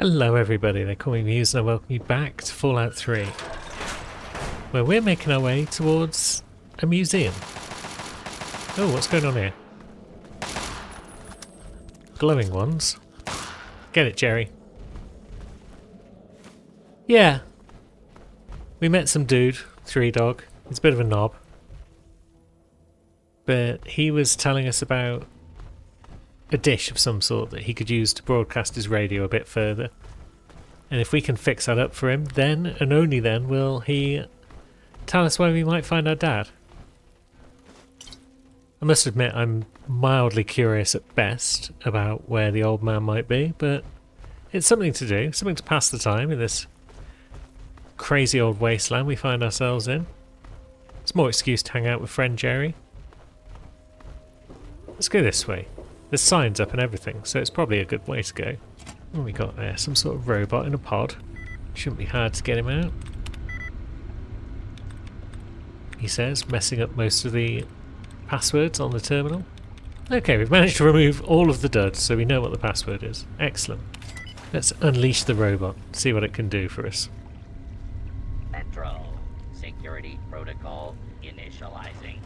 Hello everybody, they're calling Muse and I welcome you back to Fallout 3, where we're making our way towards a museum. Oh, what's going on here? Glowing ones. Get it, Jerry. Yeah. We met some dude, Three Dog. He's a bit of a knob. But he was telling us about a dish of some sort that he could use to broadcast his radio a bit further. And if we can fix that up for him, then and only then will he tell us where we might find our dad. I must admit I'm mildly curious at best about where the old man might be, but it's something to do, something to pass the time in this crazy old wasteland we find ourselves in. It's more excuse to hang out with friend Jerry. Let's go this way. There's signs up and everything, so it's probably a good way to go. What have we got there? Some sort of robot in a pod. Shouldn't be hard to get him out. He says, messing up most of the passwords on the terminal. Okay, we've managed to remove all of the duds, so we know what the password is. Excellent. Let's unleash the robot, see what it can do for us. Metro. Security protocol initializing.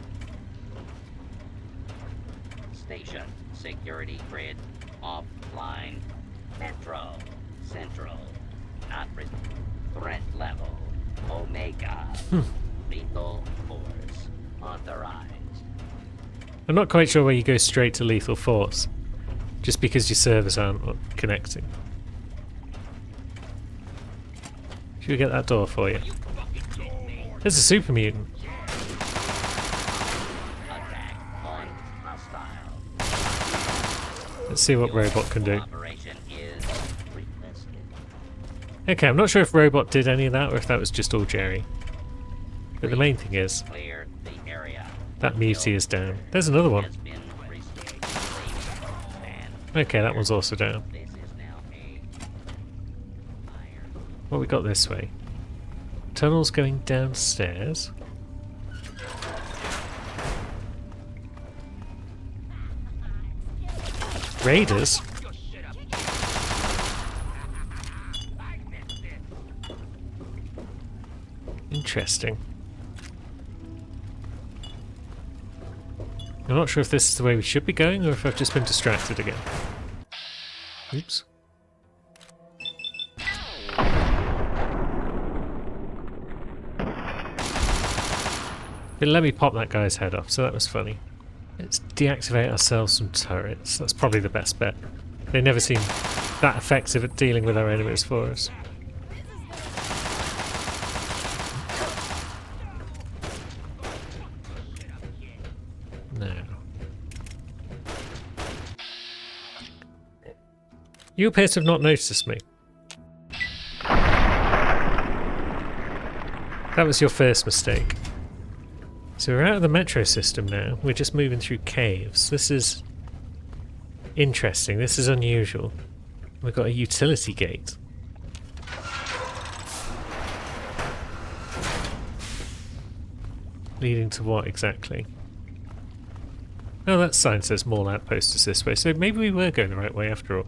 Station. Security grid offline. Metro. Central. Not threat level. Omega. Lethal force. Authorized. I'm not quite sure where you go straight to lethal force, just because your servers aren't connecting. Should we get that door for you? There's a super mutant. Attack on hostile. Let's see what robot can do. Operation is requested. Okay, I'm not sure if robot did any of that or if that was just all Jerry. But the main thing is, Clear the area. that mutie is down. There's another one. Has been restored. Stand. Okay, that one's also down. This is now a fire. What we got this way? Tunnels going downstairs. Raiders? Interesting. I'm not sure if this is the way we should be going or if I've just been distracted again. Oops. It let me pop that guy's head off, so that was funny. Let's deactivate ourselves some turrets. That's probably the best bet. They never seem that effective at dealing with our enemies for us. No. You appear to have not noticed me. That was your first mistake. So we're out of the metro system now. We're just moving through caves. This is interesting. This is unusual. We've got a utility gate. Leading to what exactly? Oh, that sign says Mall Outpost is this way, so maybe we were going the right way after all.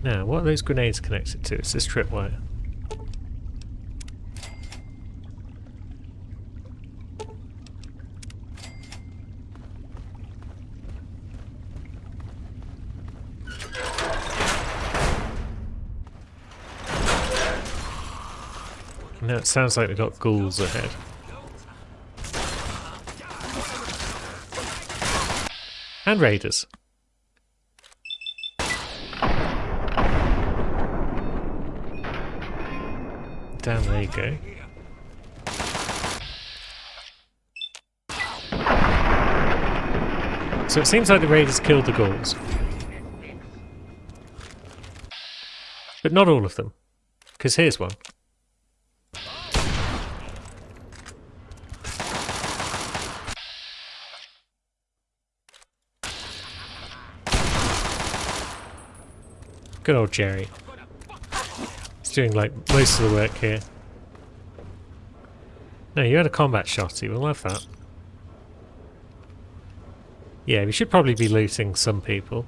Now, what are those grenades connected to? It's this tripwire. Now it sounds like we've got ghouls ahead. And raiders. Down there you go. So it seems like the raiders killed the ghouls. But not all of them. Because here's one. Good old Jerry. He's doing like most of the work here. No, you had a combat shotty, we'll have that. Yeah, we should probably be looting some people.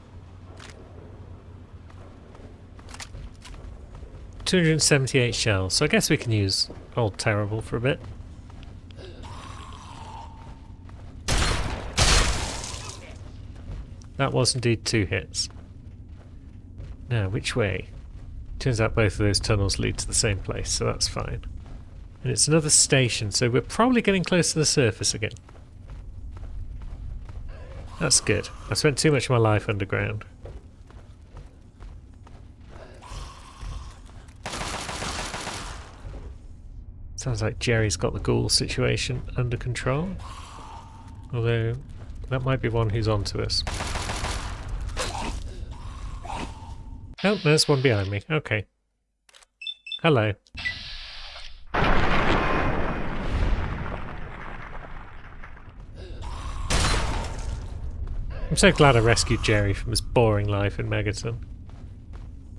278 shells, so I guess we can use Old Terrible for a bit. That was indeed 2 hits. Now, which way? Turns out both of those tunnels lead to the same place, so that's fine. And it's another station, so we're probably getting close to the surface again. That's good. I spent too much of my life underground. Sounds like Jerry's got the ghoul situation under control. Although, that might be one who's onto us. Oh, there's one behind me. Okay. Hello. I'm so glad I rescued Jerry from his boring life in Megaton.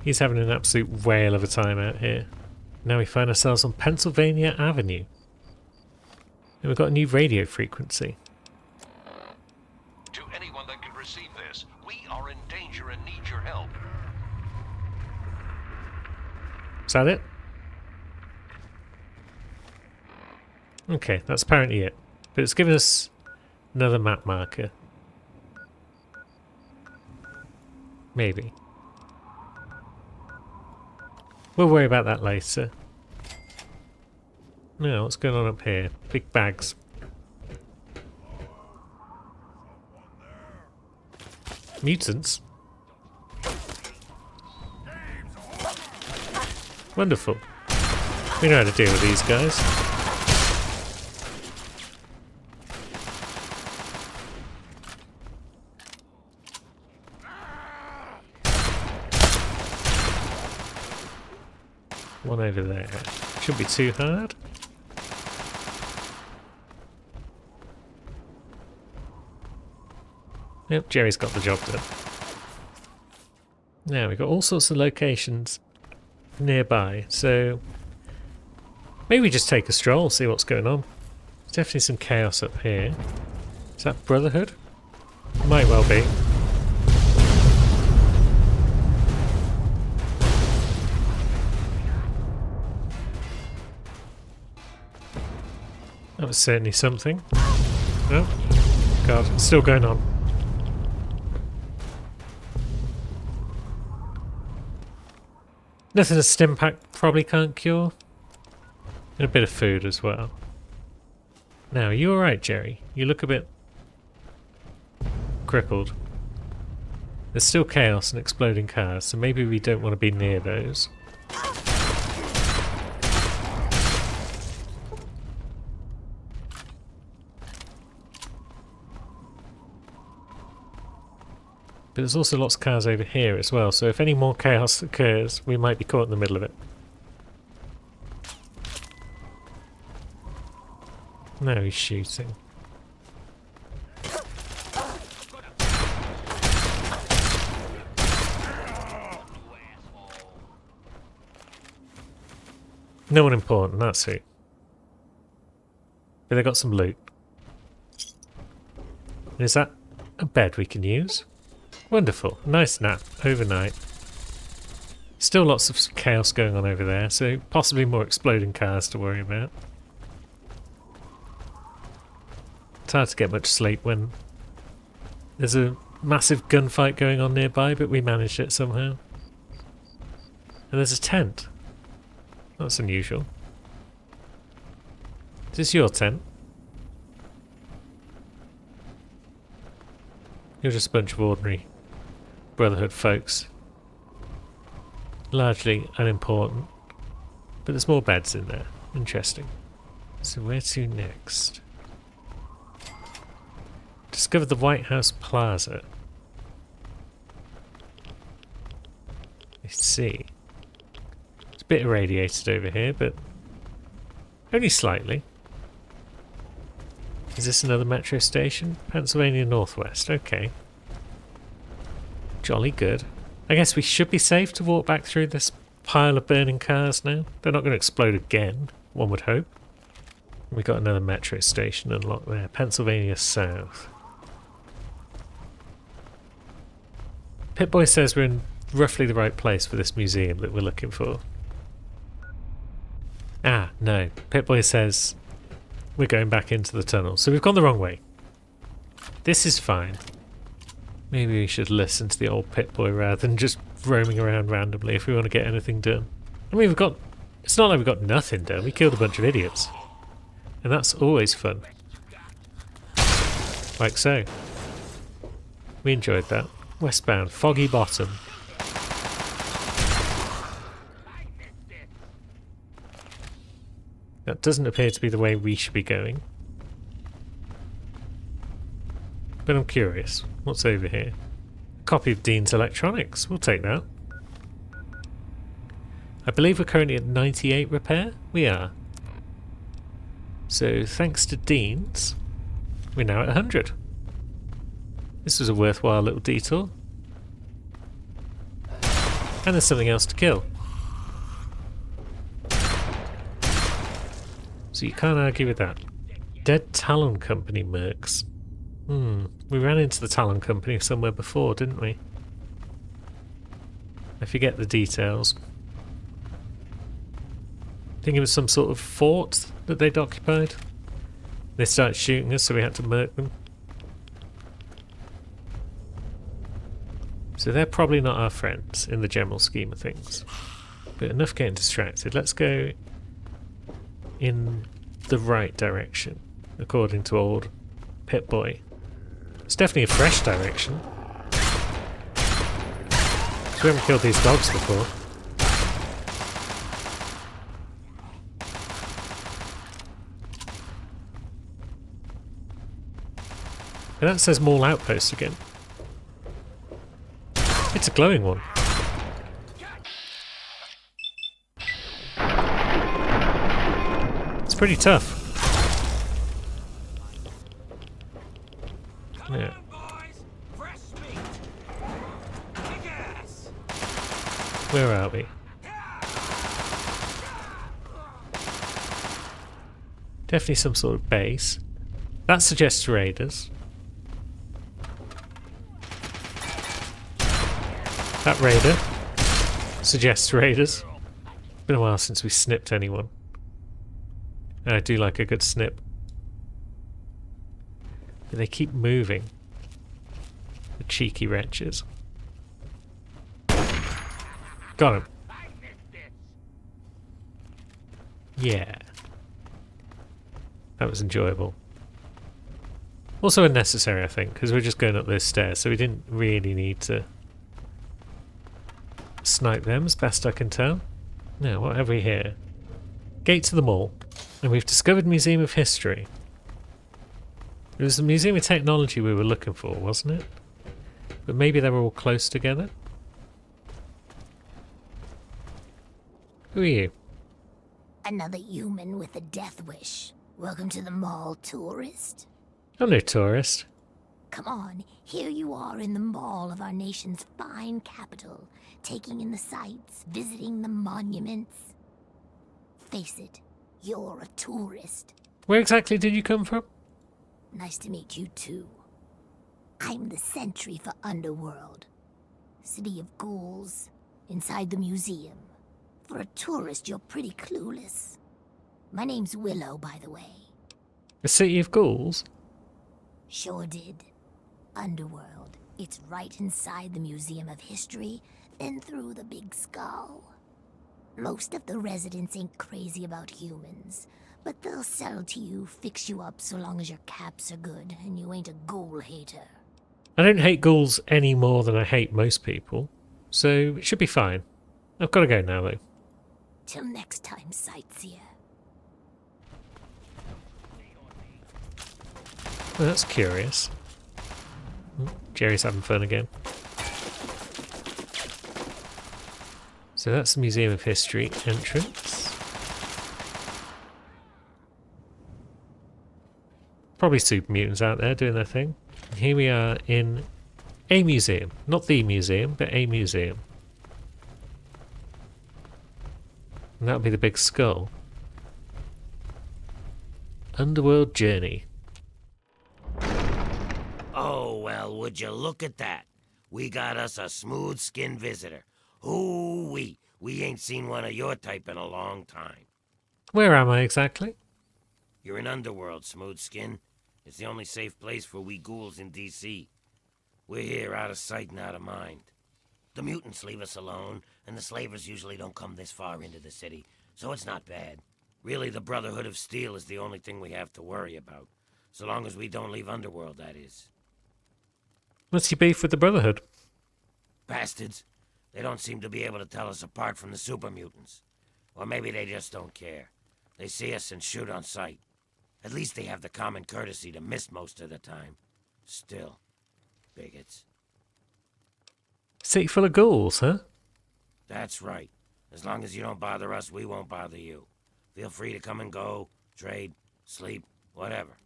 He's having an absolute whale of a time out here. Now we find ourselves on Pennsylvania Avenue. And we've got a new radio frequency. To anyone that can receive this, we are in danger and need your help. Is that it? Okay, that's apparently it. But it's given us another map marker. Maybe. We'll worry about that later. Now, what's going on up here? Big bags. Mutants? Wonderful. We know how to deal with these guys. One over there. Shouldn't be too hard. Yep, Jerry's got the job done. Now, we've got all sorts of locations nearby, so maybe we just take a stroll, see what's going on. There's definitely some chaos up here. Is that Brotherhood? Might well be. That was certainly something. Oh, God, it's still going on. Nothing a stim pack probably can't cure. And a bit of food as well. Now, are you alright, Jerry? You look a bit crippled. There's still chaos and exploding cars, so maybe we don't want to be near those. But there's also lots of cars over here as well, so if any more chaos occurs, we might be caught in the middle of it. No, he's shooting. No one important, that's who. But they got some loot. Is that a bed we can use? Wonderful. Nice nap overnight. Still lots of chaos going on over there, so possibly more exploding cars to worry about. It's hard to get much sleep when there's a massive gunfight going on nearby, but we managed it somehow. And there's a tent. That's unusual. Is this your tent? You're just a bunch of ordinary Brotherhood folks. Largely unimportant. But there's more beds in there. Interesting. So where to next? Discovered the White House Plaza. Let's see. It's a bit irradiated over here, but only slightly. Is this another metro station? Pennsylvania Northwest, okay. Jolly good. I guess we should be safe to walk back through this pile of burning cars now. They're not going to explode again, one would hope. We got another metro station unlocked there. Pennsylvania South. Pip-Boy says we're in roughly the right place for this museum that we're looking for. Ah, no. Pip-Boy says we're going back into the tunnel. So we've gone the wrong way. This is fine. Maybe we should listen to the old Pip-Boy rather than just roaming around randomly if we want to get anything done. I mean, it's not like we've got nothing done. We killed a bunch of idiots. And that's always fun. Like so. We enjoyed that. Westbound, Foggy Bottom. That doesn't appear to be the way we should be going. But I'm curious. What's over here? Copy of Dean's Electronics. We'll take that. I believe we're currently at 98 repair. We are. So thanks to Dean's, we're now at 100. This was a worthwhile little detour. And there's something else to kill. So you can't argue with that. Dead Talon Company mercs. We ran into the Talon Company somewhere before, didn't we? I forget the details. I think it was some sort of fort that they'd occupied. They started shooting us, so we had to murk them. So they're probably not our friends in the general scheme of things. But enough getting distracted. Let's go in the right direction, according to old Pip-Boy. It's definitely a fresh direction. We haven't killed these dogs before. And that says Mall Outpost again. It's a glowing one. It's pretty tough. Yeah. Where are we? Definitely some sort of base. That suggests raiders. That raider suggests raiders. Been a while since we snipped anyone. I do like a good snip. But they keep moving. The cheeky wretches. Got him. Yeah. That was enjoyable. Also unnecessary, I think, because we're just going up those stairs, so we didn't really need to snipe them, as best I can tell. Now, what have we here? Gate to the mall. And we've discovered Museum of History. It was the Museum of Technology we were looking for, wasn't it? But maybe they were all close together? Who are you? Another human with a death wish. Welcome to the mall, tourist. I'm no tourist. Come on, here you are in the mall of our nation's fine capital, taking in the sights, visiting the monuments. Face it, you're a tourist. Where exactly did you come from? Nice to meet you too. I'm the sentry for Underworld. City of ghouls, inside the museum. For a tourist, you're pretty clueless. My name's Willow, by the way. The City of Ghouls? Sure did. Underworld. It's right inside the Museum of History, then through the Big Skull. Most of the residents ain't crazy about humans, but they'll sell to you, fix you up so long as your caps are good and you ain't a ghoul hater. I don't hate ghouls any more than I hate most people, so it should be fine. I've got to go now, though. Till next time, sightseer. Well, that's curious. Jerry's having fun again. So that's the Museum of History entrance. Probably super mutants out there doing their thing. And here we are in a museum. Not the museum, but a museum. And that'll be the Big Skull. Underworld Journey. Oh, well, would you look at that? We got us a smooth-skinned visitor. Ooh-wee, we ain't seen one of your type in a long time. Where am I exactly? You're in Underworld, Smoothskin. It's the only safe place for we ghouls in D.C. We're here out of sight and out of mind. The mutants leave us alone, and the slavers usually don't come this far into the city, so it's not bad. Really, the Brotherhood of Steel is the only thing we have to worry about. So long as we don't leave Underworld, that is. What's your beef with the Brotherhood? Bastards. They don't seem to be able to tell us apart from the super mutants. Or maybe they just don't care. They see us and shoot on sight. At least they have the common courtesy to miss most of the time. Still, bigots. City full of ghouls, huh? That's right. As long as you don't bother us, we won't bother you. Feel free to come and go, trade, sleep, whatever.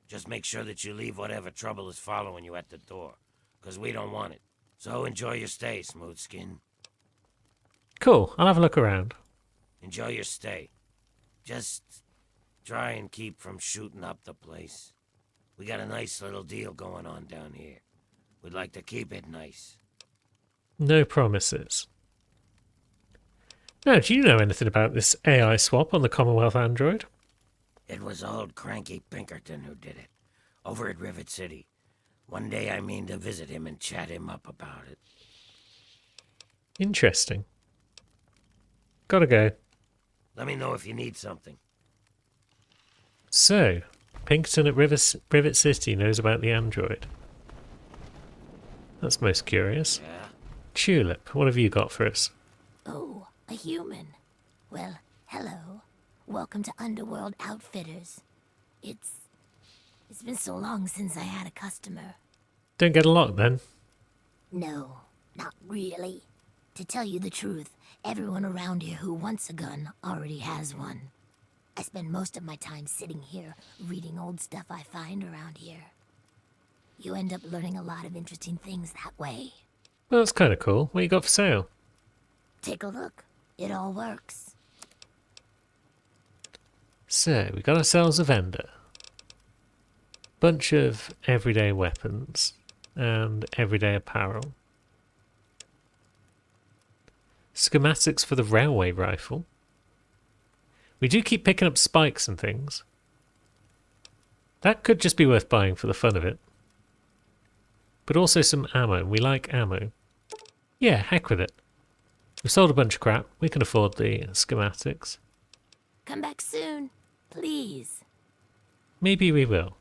Just make sure that you leave whatever trouble is following you at the door, 'cause we don't want it. So enjoy your stay, Smoothskin. Cool, I'll have a look around. Enjoy your stay. Just try and keep from shooting up the place. We got a nice little deal going on down here. We'd like to keep it nice. No promises. Now, do you know anything about this AI swap on the Commonwealth Android? It was old Cranky Pinkerton who did it, over at Rivet City. One day I mean to visit him and chat him up about it. Interesting. Gotta go. Let me know if you need something. So, Pinkerton at Rivet City knows about the android. That's most curious. Yeah? Tulip, what have you got for us? Oh, a human. Well, hello. Welcome to Underworld Outfitters. It's been so long since I had a customer. Don't get a lot then. No, not really. To tell you the truth, everyone around here who wants a gun already has one. I spend most of my time sitting here, reading old stuff I find around here. You end up learning a lot of interesting things that way. Well, that's kind of cool. What you got for sale? Take a look. It all works. So, we got ourselves a vendor. Bunch of everyday weapons and everyday apparel. Schematics for the railway rifle. We do keep picking up spikes and things. That could just be worth buying for the fun of it. But also some ammo. We like ammo. Yeah, heck with it. We sold a bunch of crap. We can afford the schematics. Come back soon, please. Maybe we will.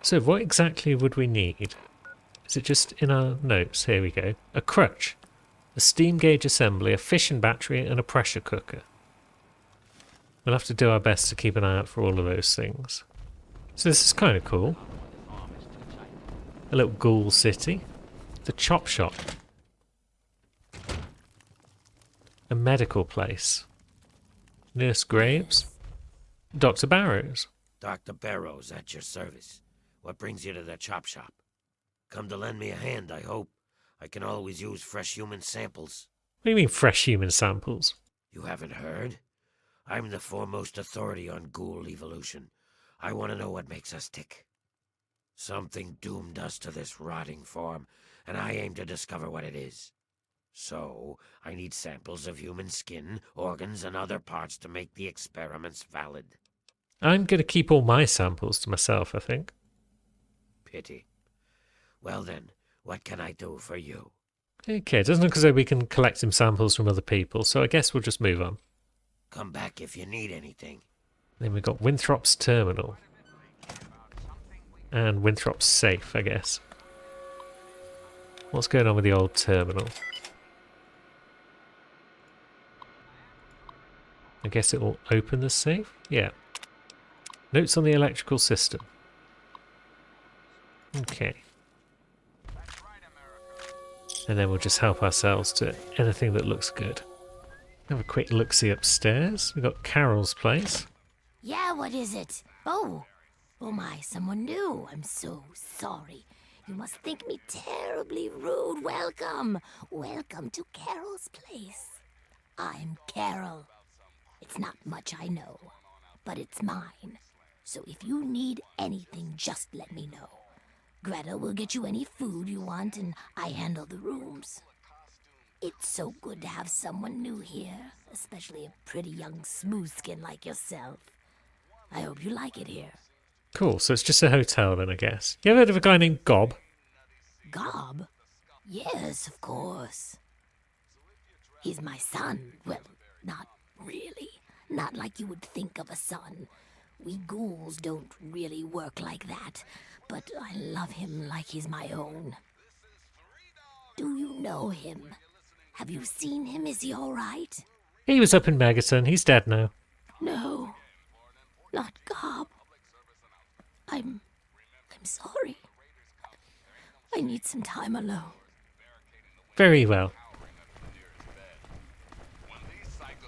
So what exactly would we need? Is it just in our notes? Here we go. A crutch, a steam gauge assembly, a fission battery, and a pressure cooker. We'll have to do our best to keep an eye out for all of those things. So this is kind of cool. A little ghoul city. The chop shop. A medical place. Nurse Graves. Dr. Barrows. Dr. Barrows at your service. What brings you to the chop shop? Come to lend me a hand, I hope. I can always use fresh human samples. What do you mean fresh human samples? You haven't heard? I'm the foremost authority on ghoul evolution. I want to know what makes us tick. Something doomed us to this rotting form, and I aim to discover what it is. So, I need samples of human skin, organs, and other parts to make the experiments valid. I'm going to keep all my samples to myself, I think. Pity. Well then, what can I do for you? Okay, it doesn't look as though we can collect some samples from other people, so I guess we'll just move on. Come back if you need anything. Then we've got Winthrop's terminal. And Winthrop's safe, I guess. What's going on with the old terminal? I guess it will open the safe? Yeah. Notes on the electrical system. Okay. And then we'll just help ourselves to anything that looks good. Have a quick look-see upstairs. We've got Carol's place. Yeah, what is it? Oh my, someone new. I'm so sorry. You must think me terribly rude. Welcome to Carol's place. I'm Carol. It's not much, I know, but it's mine. So if you need anything, just let me know. Greta will get you any food you want, and I handle the rooms. It's so good to have someone new here. especially a pretty young smooth skin like yourself. I hope you like it here. Cool, so it's just a hotel then, I guess. You ever heard of a guy named Gob? Gob? Yes, of course. He's my son. Well, not really. Not like you would think of a son. We ghouls don't really work like that, but I love him like he's my own. Do you know him? Have you seen him? Is he all right? He was up in Megaton. He's dead now. No, not Gob. I'm sorry. I need some time alone. Very well.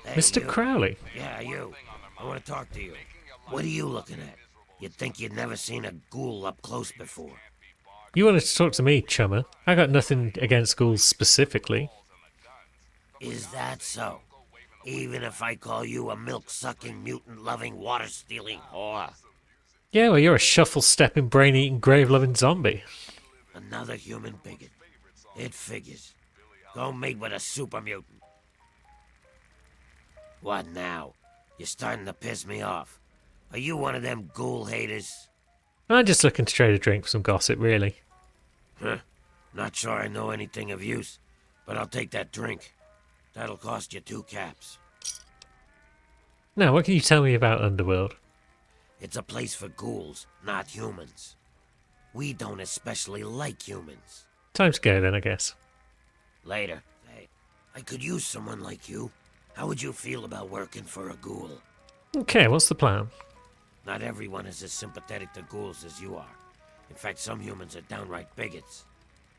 Hey, Mr. you. Crowley. Yeah, you. I want to talk to you. What are you looking at? You'd think you'd never seen a ghoul up close before. You wanted to talk to me, chummer. I got nothing against ghouls specifically. Is that so? Even if I call you a milk-sucking, mutant-loving, water-stealing whore? Yeah, well, you're a shuffle-stepping, brain-eating, grave-loving zombie. Another human bigot. It figures. Go mate with a super mutant. What now? You're starting to piss me off. Are you one of them ghoul haters? I'm just looking to trade a drink for some gossip, really. Huh. Not sure I know anything of use, but I'll take that drink. That'll cost you 2 caps. Now, what can you tell me about Underworld? It's a place for ghouls, not humans. We don't especially like humans. Time to go then, I guess. Later. Hey, I could use someone like you. How would you feel about working for a ghoul? Okay, what's the plan? Not everyone is as sympathetic to ghouls as you are. In fact, some humans are downright bigots.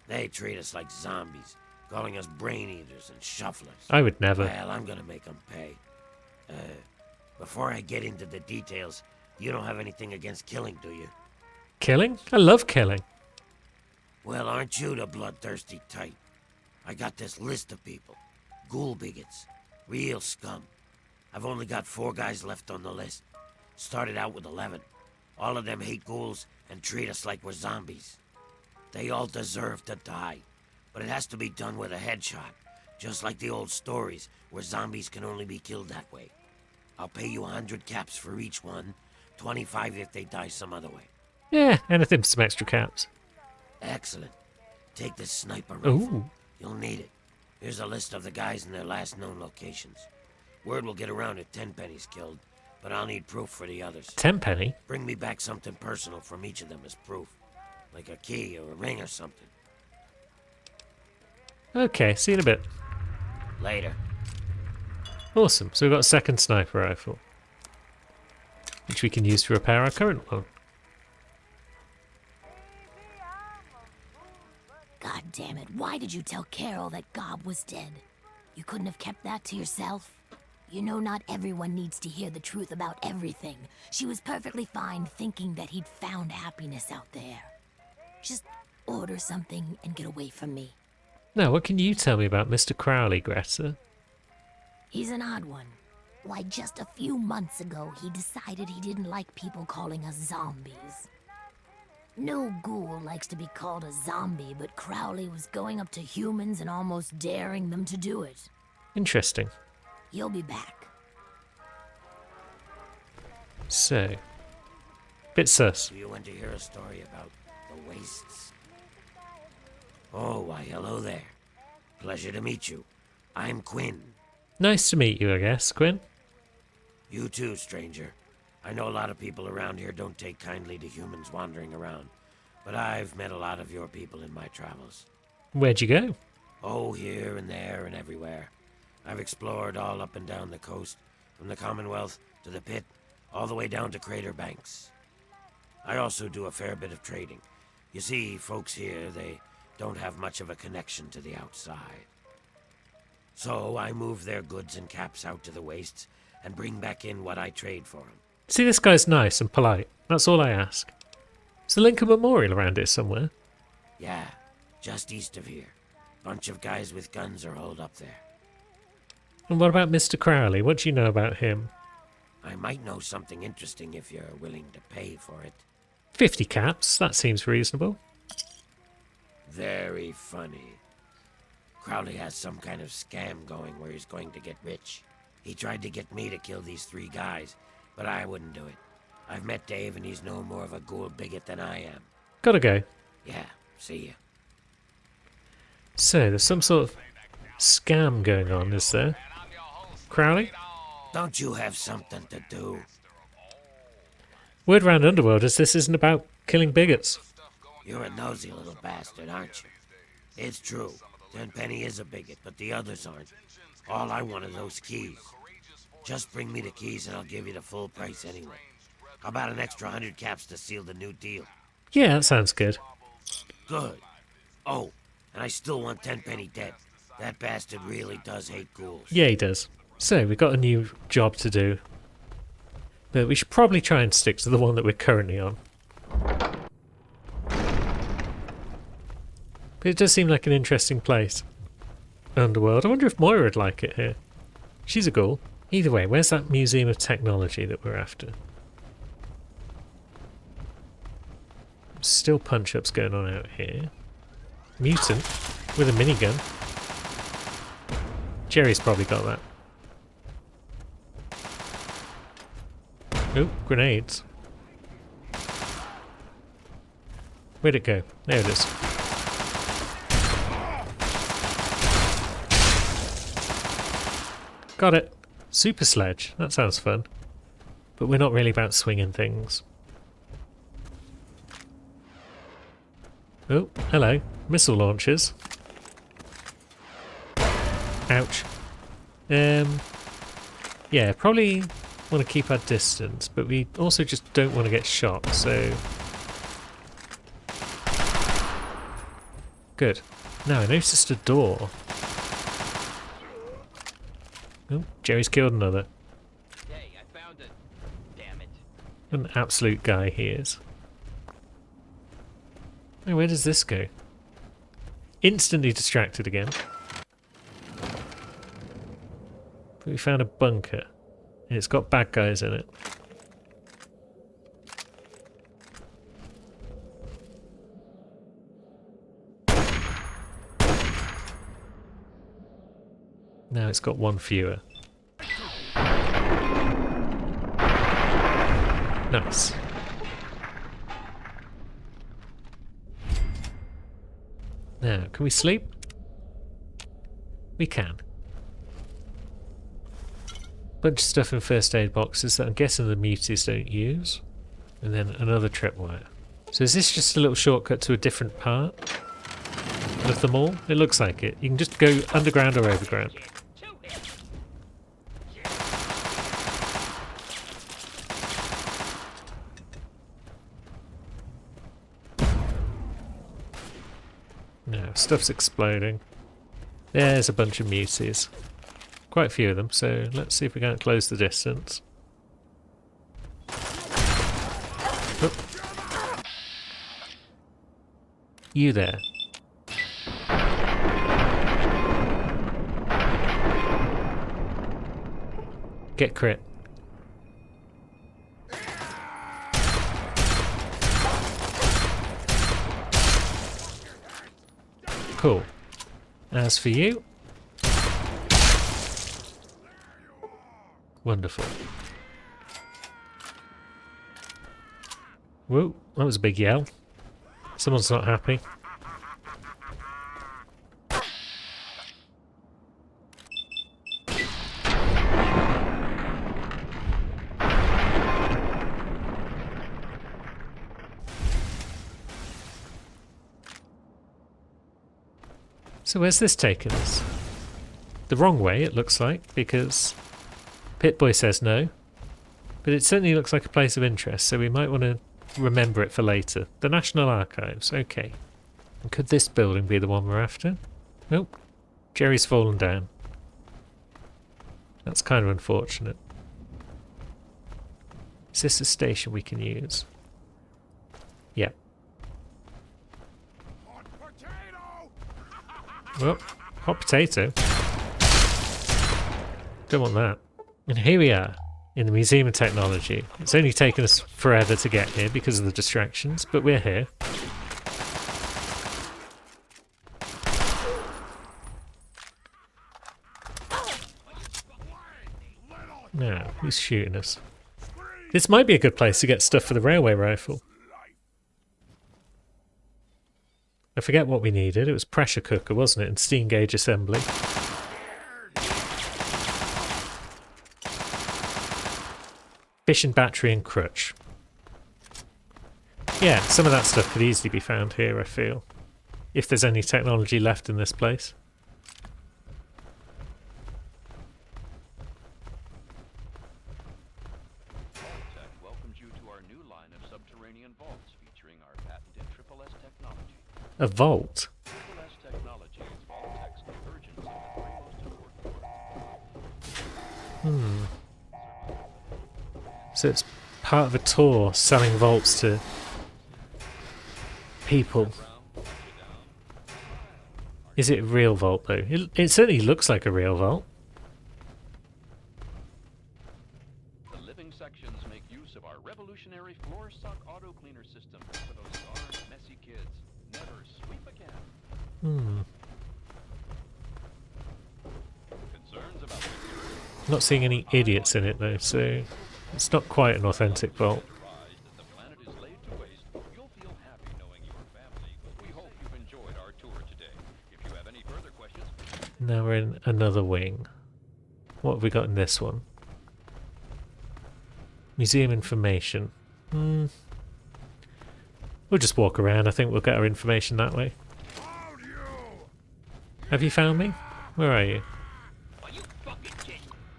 They treat us like zombies, calling us brain eaters and shufflers. I would never. Well, I'm gonna make them pay. Before I get into the details, you don't have anything against killing, do you? Killing? I love killing. Well, aren't you the bloodthirsty type? I got this list of people. Ghoul bigots. Real scum. I've only got 4 guys left on the list. Started out with 11. All of them hate ghouls and treat us like we're zombies. They all deserve to die, but it has to be done with a headshot, just like the old stories where zombies can only be killed that way. I'll pay you 100 caps for each one, 25 if they die some other way. Yeah, anything for some extra caps. Excellent. Take this sniper rifle. Ooh. You'll need it. Here's a list of the guys and their last known locations. Word will get around if Tenpenny's killed, but I'll need proof for the others. Tenpenny? Bring me back something personal from each of them as proof. Like a key or a ring or something. Okay, see you in a bit. Later. Awesome, so we've got a second sniper rifle, which we can use to repair our current one. God damn it, why did you tell Carol that Gob was dead? You couldn't have kept that to yourself? You know not everyone needs to hear the truth about everything. She was perfectly fine thinking that he'd found happiness out there. Just order something and get away from me. Now, what can you tell me about Mr. Crowley, Greta? He's an odd one. Why, just a few months ago, he decided he didn't like people calling us zombies. No ghoul likes to be called a zombie, but Crowley was going up to humans and almost daring them to do it. Interesting. He'll be back. So, bit sus. Do you want to hear a story about the Wastes? Oh, why, hello there. Pleasure to meet you. I'm Quinn. Nice to meet you, I guess, Quinn. You too, stranger. I know a lot of people around here don't take kindly to humans wandering around, but I've met a lot of your people in my travels. Where'd you go? Oh, here and there and everywhere. I've explored all up and down the coast, from the Commonwealth to the Pit, all the way down to Crater Banks. I also do a fair bit of trading. You see, folks here, they don't have much of a connection to the outside. So I move their goods and caps out to the Wastes and bring back in what I trade for them. See, this guy's nice and polite. That's all I ask. Is the Lincoln Memorial around here somewhere? Yeah, just east of here. Bunch of guys with guns are holed up there. And what about Mr. Crowley? What do you know about him? I might know something interesting if you're willing to pay for it. 50 caps, that seems reasonable. Very funny. Crowley has some kind of scam going where he's going to get rich. He tried to get me to kill these 3 guys, but I wouldn't do it. I've met Dave and he's no more of a ghoul bigot than I am. Gotta go. Yeah, see ya. So, there's some sort of scam going on, is there? Crowley? Don't you have something to do? Word round Underworld is this isn't about killing bigots. You're a nosy little bastard, aren't you? It's true. Tenpenny is a bigot, but the others aren't. All I want are those keys. Just bring me the keys and I'll give you the full price anyway. How about an extra 100 caps to seal the new deal? Yeah, that sounds good. Good. Oh, and I still want Tenpenny dead. That bastard really does hate ghouls. Yeah, he does. So, we've got a new job to do. But we should probably try and stick to the one that we're currently on. But it does seem like an interesting place. Underworld. I wonder if Moira would like it here. She's a ghoul. Either way, where's that Museum of Technology that we're after? Still punch-ups going on out here. Mutant with a minigun. Jerry's probably got that. Oh, grenades. Where'd it go? There it is. Got it. Super sledge. That sounds fun. But we're not really about swinging things. Oh, hello. Missile launchers. Ouch. Yeah, probably want to keep our distance, but we also just don't want to get shot, so... Good. Now, I noticed a door. Oh, Jerry's killed another. Hey, I found it. Damn it. What an absolute guy he is. Oh, where does this go? Instantly distracted again. But we found a bunker. And it's got bad guys in it. Now it's got one fewer. Nice. Now, can we sleep? We can. Bunch of stuff in first aid boxes that I'm guessing the muties don't use. And then another tripwire. So is this just a little shortcut to a different part of the mall? It looks like it. You can just go underground or overground. Now, stuff's exploding. There's a bunch of muties. Quite a few of them, so let's see if we can't close the distance. Oh. You there. Get crit. Cool. As for you... Wonderful. Whoa, that was a big yell. Someone's not happy. So where's this taken us? The wrong way, it looks like, because Pip-Boy says no. But it certainly looks like a place of interest, so we might want to remember it for later. The National Archives, okay. And could this building be the one we're after? Nope. Jerry's fallen down. That's kind of unfortunate. Is this a station we can use? Yeah. Well, hot potato. Don't want that. And here we are, in the Museum of Technology. It's only taken us forever to get here because of the distractions, but we're here. No, who's shooting us? This might be a good place to get stuff for the railway rifle. I forget what we needed. It was pressure cooker, wasn't it? And steam gauge assembly. Fission battery and crutch. Yeah, some of that stuff could easily be found here, I feel. If there's any technology left in this place. Vault-Tec welcomes you to our new line of subterranean vaults featuring our patented Triple S technology. A vault? Triple S technology is Vault-Tec's convergence of the three most important cores. So it's part of a tour selling vaults to people. Is it a real vault though? It certainly looks like a real vault. The living sections make use of our revolutionary floor suck auto cleaner system for those darn messy kids. Never sweep again. Concerns about security? Not seeing any idiots in it though, so it's not quite an authentic vault. Surprised that the planet is laid to waste. You'll feel happy knowing your family. We hope you've enjoyed our tour today. If you have any further questions, Now we're in another wing. What have we got in this one? Museum information. We'll just walk around. I think we'll get our information that way. Have you found me? Where are you?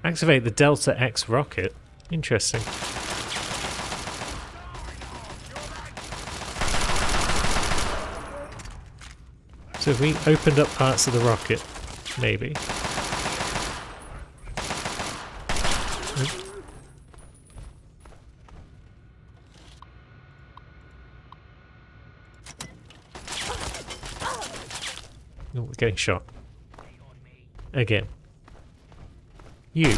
Activate the Delta X rocket. Interesting. So have we opened up parts of the rocket? Maybe. Oh, we're getting shot. Again. You.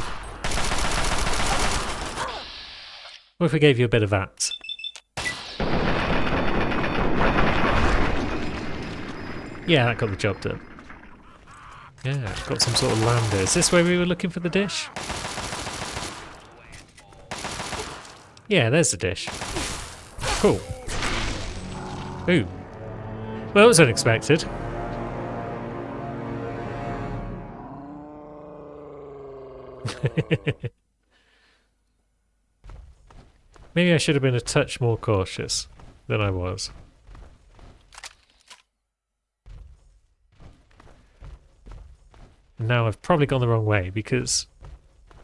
What if we gave you a bit of that? Yeah, that got the job done. Yeah, got some sort of lander. Is this where we were looking for the dish? Yeah, there's the dish. Cool. Ooh. Well, that was unexpected. Maybe I should have been a touch more cautious than I was. And now I've probably gone the wrong way because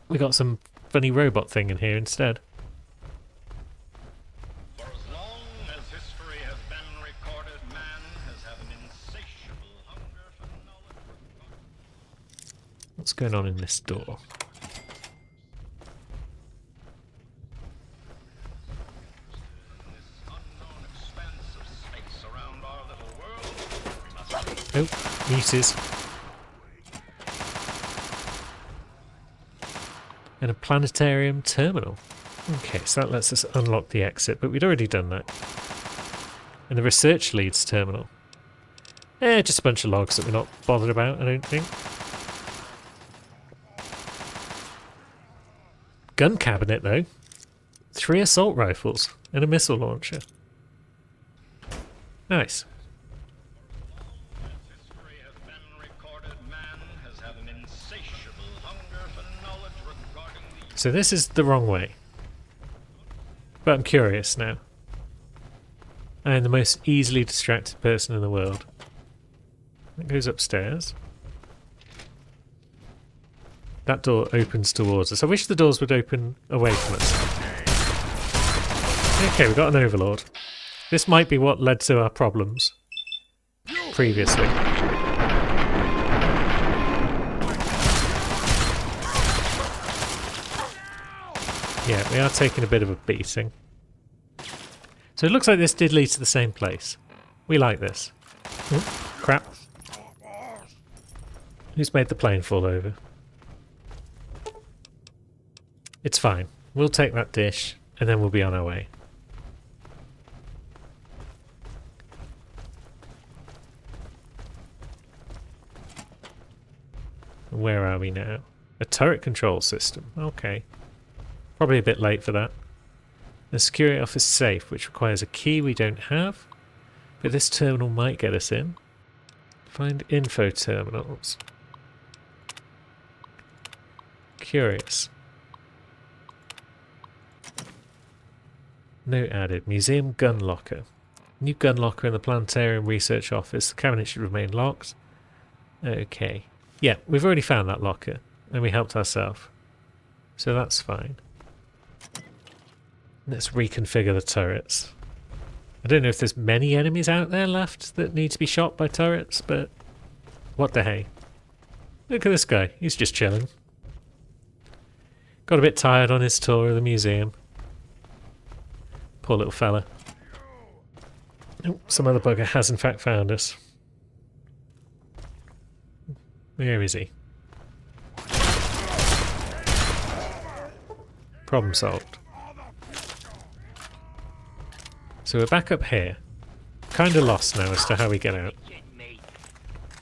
we got some funny robot thing in here instead. For as long as history has been recorded, man has had an insatiable hunger for knowledge. What's going on in this door? This unknown expanse of space around our little world, we must Oh, muses. And a planetarium terminal. Okay, so that lets us unlock the exit, but we'd already done that. And the research leads terminal. Just a bunch of logs that we're not bothered about, I don't think. Gun cabinet, though. 3 assault rifles and a missile launcher. Nice. history has been recorded, man has had an insatiable hunger for knowledge regarding the So this is the wrong way. But I'm curious now. I am the most easily distracted person in the world. That goes upstairs. That door opens towards us. I wish the doors would open away from us. Okay, we've got an overlord. This might be what led to our problems previously. Yeah, we are taking a bit of a beating. So it looks like this did lead to the same place. We like this. Oop, crap. Who's made the plane fall over? It's fine. We'll take that dish, and then we'll be on our way. Where are we now? A turret control system. Okay. Probably a bit late for that. The security office safe, which requires a key we don't have. But this terminal might get us in. Find info terminals. Curious. Note added. Museum gun locker. New gun locker in the planetarium research office. The cabinet should remain locked. Okay. Yeah, we've already found that locker. And we helped ourselves. So that's fine. Let's reconfigure the turrets. I don't know if there's many enemies out there left that need to be shot by turrets, but what the hey. Look at this guy. He's just chilling. Got a bit tired on his tour of the museum. Poor little fella. Oh, some other bugger has in fact found us. Where is he? Problem solved. So we're back up here. Kinda lost now as to how we get out.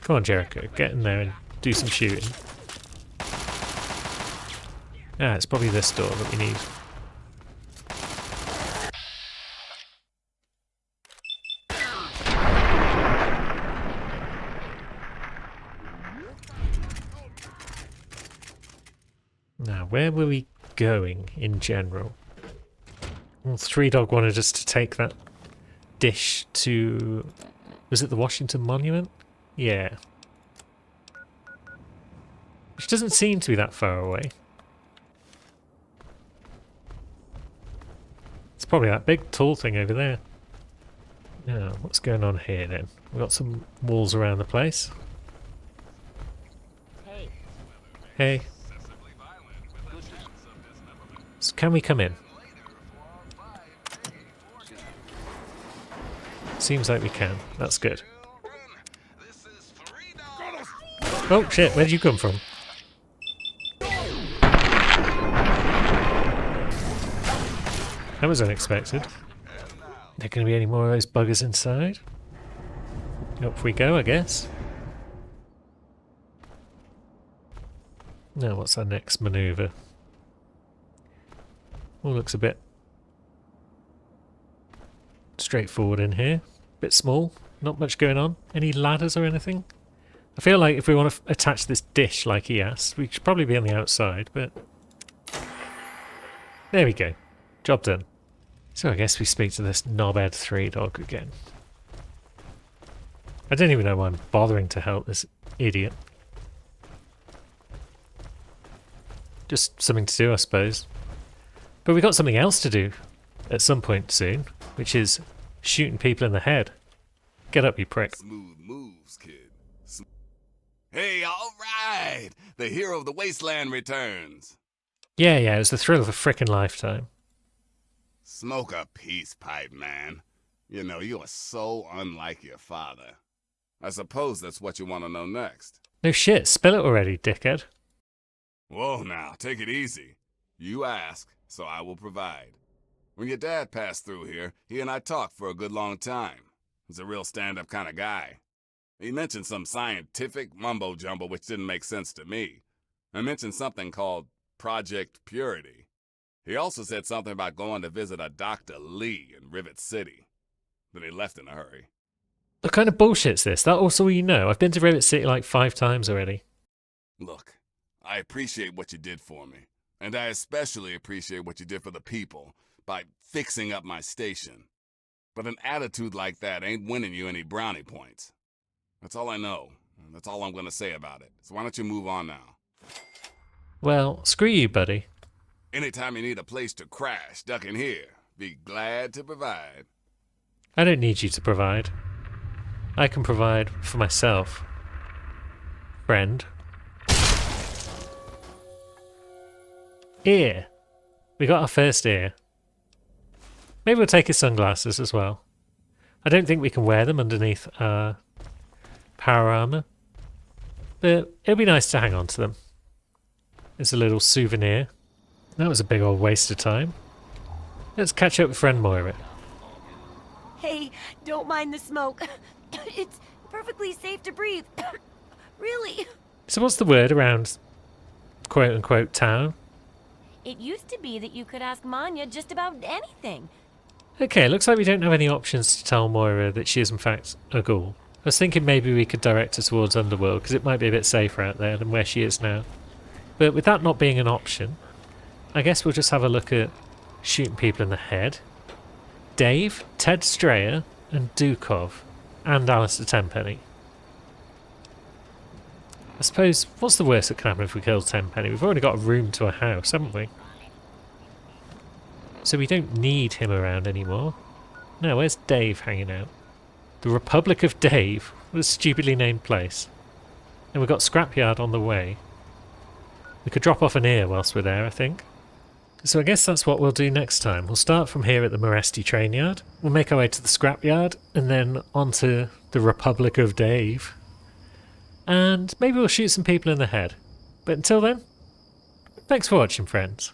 Come on, Jericho, get in there and do some shooting. Ah, it's probably this door that we need. Now, where were we going in general? Well, Three Dog wanted us to take that dish to... Was it the Washington Monument? Yeah. Which doesn't seem to be that far away. It's probably that big tall thing over there. Now, what's going on here then? We've got some walls around the place. Hey, Hey. So can we come in? Seems like we can. That's good. Oh shit, where did you come from? That was unexpected. There going to be any more of those buggers inside? Up we go, I guess. Now what's our next manoeuvre? All looks a bit straightforward in here. Bit small, not much going on. Any ladders or anything? I feel like if we want to attach this dish like he asked, we should probably be on the outside, but... There we go. Job done. So I guess we speak to this knobhead Three Dog again. I don't even know why I'm bothering to help this idiot. Just something to do, I suppose. But we got something else to do at some point soon, which is shooting people in the head. Get up, you prick. Smooth moves, kid. Hey, all right! The hero of the wasteland returns. Yeah, it was the thrill of a frickin' lifetime. Smoke a peace pipe, man. You know, you are so unlike your father. I suppose that's what you want to know next. No shit, spill it already, dickhead. Whoa now, take it easy. You ask, so I will provide. When your dad passed through here, he and I talked for a good long time. He's a real stand-up kind of guy. He mentioned some scientific mumbo-jumbo which didn't make sense to me. I mentioned something called Project Purity. He also said something about going to visit a Dr. Lee in Rivet City. Then he left in a hurry. What kind of bullshit's this? That also you know. I've been to Rivet City like 5 times already. Look, I appreciate what you did for me. And I especially appreciate what you did for the people by fixing up my station. But an attitude like that ain't winning you any brownie points. That's all I know. And that's all I'm going to say about it. So why don't you move on now? Well, screw you, buddy. Anytime you need a place to crash, duck in here. Be glad to provide. I don't need you to provide. I can provide for myself. Friend. Ear. We got our first ear. Maybe we'll take his sunglasses as well. I don't think we can wear them underneath our power armor. But it'll be nice to hang on to them. It's a little souvenir. That was a big old waste of time. Let's catch up with friend Moira. Hey, don't mind the smoke. It's perfectly safe to breathe. Really. So what's the word around quote-unquote town? It used to be that you could ask Manya just about anything. Okay, looks like we don't have any options to tell Moira that she is in fact a ghoul. I was thinking maybe we could direct her towards Underworld, because it might be a bit safer out there than where she is now. But with that not being an option, I guess we'll just have a look at shooting people in the head. Dave, Ted Strayer, and Dukov, and Alistair Tenpenny. I suppose, what's the worst that can happen if we kill Tenpenny? We've already got a room to a house, haven't we? So we don't need him around anymore. No, where's Dave hanging out? The Republic of Dave? What a stupidly named place. And we've got Scrapyard on the way. We could drop off an ear whilst we're there, I think. So I guess that's what we'll do next time. We'll start from here at the Moresti train yard. We'll make our way to the Scrapyard, and then onto the Republic of Dave. And maybe we'll shoot some people in the head. But until then, thanks for watching, friends.